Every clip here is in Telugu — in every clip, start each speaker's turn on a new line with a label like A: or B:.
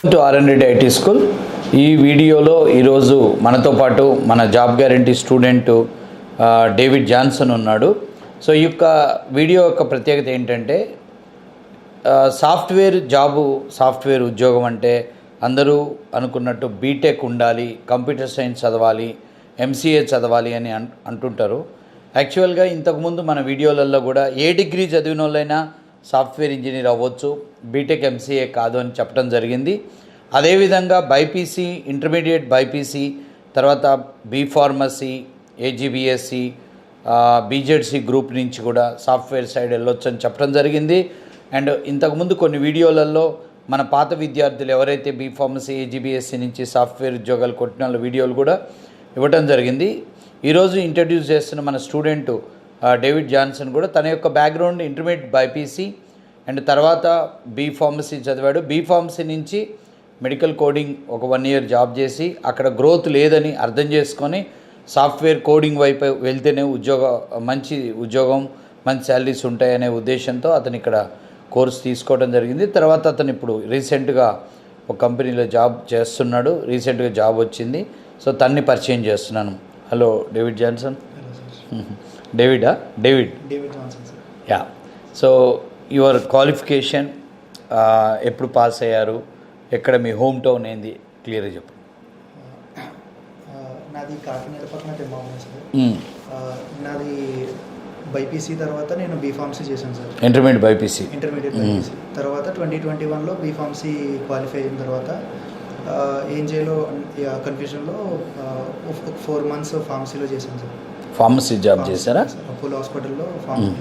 A: To RN Reddy IT school. ఈ వీడియోలో ఈరోజు మనతో పాటు మన job guarantee student David Johnson ఉన్నాడు. సో ఈ యొక్క వీడియో యొక్క ప్రత్యేకత ఏంటంటే సాఫ్ట్వేర్ ఉద్యోగం అంటే అందరూ అనుకున్నట్టు బీటెక్ ఉండాలి, కంప్యూటర్ సైన్స్ చదవాలి, ఎంసీఏ చదవాలి అని అంటుంటారు. యాక్చువల్గా ఇంతకుముందు మన వీడియోలలో కూడా ఏ డిగ్రీ చదివిన వాళ్ళైనా సాఫ్ట్వేర్ ఇంజనీర్ అవ్వచ్చు, బీటెక్ ఎంసీఏ కాదు అని చెప్పడం జరిగింది. అదేవిధంగా బైపీసీ, ఇంటర్మీడియట్ బైపీసీ, తర్వాత బీఫార్మసీ, ఏజీబీఎస్సీ, బీజెడ్సీ గ్రూప్ నుంచి కూడా సాఫ్ట్వేర్ సైడ్ వెళ్ళొచ్చు అని చెప్పడం జరిగింది. అండ్ ఇంతకుముందు కొన్ని వీడియోలలో మన పాత విద్యార్థులు ఎవరైతే బీఫార్మసీ, ఏజీబీఎస్సీ నుంచి సాఫ్ట్వేర్ ఉద్యోగాలు కొట్టిన వాళ్ళ వీడియోలు కూడా ఇవ్వడం జరిగింది. ఈరోజు ఇంట్రడ్యూస్ చేస్తున్న మన స్టూడెంట్ డేవిడ్ జాన్సన్ కూడా తన యొక్క బ్యాక్గ్రౌండ్ ఇంటర్మీడియట్ బైపీసీ అండ్ తర్వాత బీఫార్మసీ చదివాడు. బీఫార్మసీ నుంచి మెడికల్ కోడింగ్ ఒక 1 year జాబ్ చేసి అక్కడ గ్రోత్ లేదని అర్థం చేసుకొని సాఫ్ట్వేర్ కోడింగ్ వైపు వెళ్తేనే మంచి ఉద్యోగం, మంచి శాలరీస్ ఉంటాయనే ఉద్దేశంతో అతను ఇక్కడ కోర్స్ తీసుకోవడం జరిగింది. తర్వాత అతను ఇప్పుడు రీసెంట్గా ఒక కంపెనీలో జాబ్ చేస్తున్నాడు. రీసెంట్గా జాబ్ వచ్చింది. సో తన్ని పరిచయం చేస్తున్నాను. Hello David Johnson. David
B: Johnson sir.
A: Yeah. So your qualification, ఎప్పుడు పాస్ అయ్యారు, ఎక్కడ మీ హోమ్ టౌన్ ఏంది, క్లియర్గా చెప్పు.
B: నాది కాకినాడ పక్కన తెమ్మాము సార్. నాది బైపీసీ తర్వాత నేను బీఫార్మసీ చేశాను సార్.
A: ఇంటర్మీడియట్ బైపీసీ
B: తర్వాత 2021లో బీఫార్మసీ క్వాలిఫై అయిన తర్వాత ఏం చేయాలో కన్ఫ్యూజన్లో 4 months ఫార్మసీలో చేశాను సార్.
A: ఫార్మసీ జాబ్ చేశారా?
B: అపోలో హాస్పిటల్లో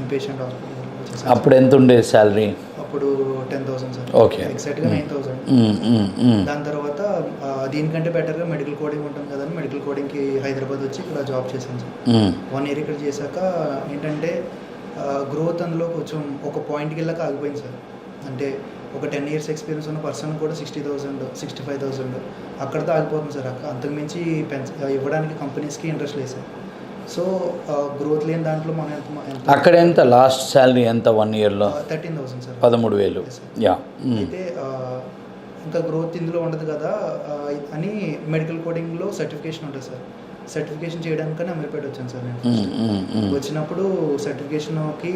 B: ఇన్పేషెంట్ హాస్పిటల్లో చేశాను.
A: అప్పుడు ఎంత ఉండే శాలరీ?
B: అప్పుడు 10,000 సార్.
A: ఓకే.
B: ఎగ్జాక్ట్గా 9,000. దాని తర్వాత దీనికంటే బెటర్గా మెడికల్ కోడింగ్ ఉంటుంది కదా, మెడికల్ కోడింగ్కి హైదరాబాద్ వచ్చి ఇక్కడ జాబ్ చేశాను సార్. 1 year ఇక్కడ చేశాక ఏంటంటే గ్రోత్ అందులో కొంచెం ఒక పాయింట్కి వెళ్ళాక ఆగిపోయింది సార్. అంటే ఒక 10 years ఎక్స్పీరియన్స్ ఉన్న పర్సన్ కూడా 60,000, 65,000 అక్కడితో ఆగిపోతుంది సార్. అంతకుమించి ఇవ్వడానికి కంపెనీస్కి ఇంట్రెస్ట్ లేదు సార్. సో గ్రోత్ లేని దాంట్లో మనం
A: అక్కడ ఎంత లాస్ట్ శాలరీ ఎంత 1 yearలో?
B: 13,000 సార్.
A: 13,000. యా.
B: అయితే ఇంకా గ్రోత్ ఇందులో ఉండదు కదా అని మెడికల్ కోడింగ్లో సర్టిఫికేషన్ ఉంటుంది సార్. సర్టిఫికేషన్ చేయడానికని అమీర్పేట వచ్చాను సార్ నేను. వచ్చినప్పుడు సర్టిఫికేషన్కి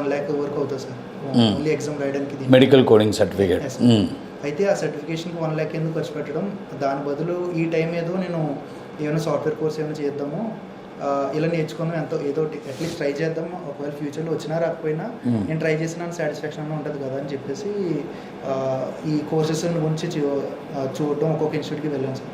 B: 1 lakh వరకు అవుతుంది సార్, ఓన్లీ ఎగ్జామ్ రాయడానికి
A: మెడికల్ కోడింగ్ సర్టిఫికేట్.
B: అయితే ఆ సర్టిఫికేషన్కి 1 lakh ఎందుకు ఖర్చు పెట్టడం, దాని బదులు ఈ టైం ఏదో నేను ఏమైనా సాఫ్ట్వేర్ కోర్స్ ఏమైనా చేద్దాము, ఇలా నేర్చుకున్నాం ఏదో అట్లీస్ట్ ట్రై చేద్దాం, ఒకవేళ ఫ్యూచర్లో వచ్చినా రాకపోయినా నేను ట్రై చేసిన సాటిస్ఫాక్షన్ ఉంటుంది కదా అని చెప్పేసి ఈ కోర్సెస్ గురించి చూడడం ఒక్కొక్క ఇన్స్టిట్యూట్కి వెళ్ళాను సార్.